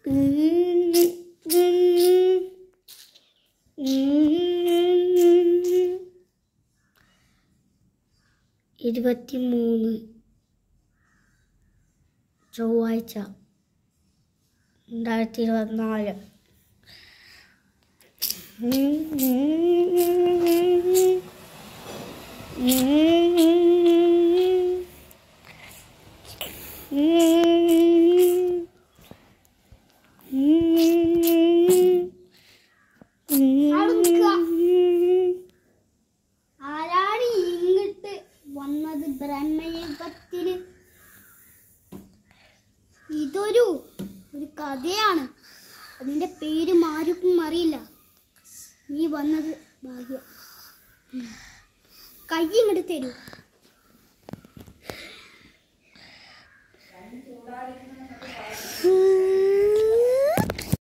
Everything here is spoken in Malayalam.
23 ചൊവ്വാഴ്ച 2024. ആരാണ് ഇങ്ങോട്ട് വന്നത് ബ്രഹ്മയുഗത്തിന്? ഇതൊരു കഥയാണ്. അതിൻ്റെ പേരും ആർക്കും അറിയില്ല. നീ വന്നത് ഭാഗ്യം. കൈ ഇങ്ങോട്ട് തരൂ.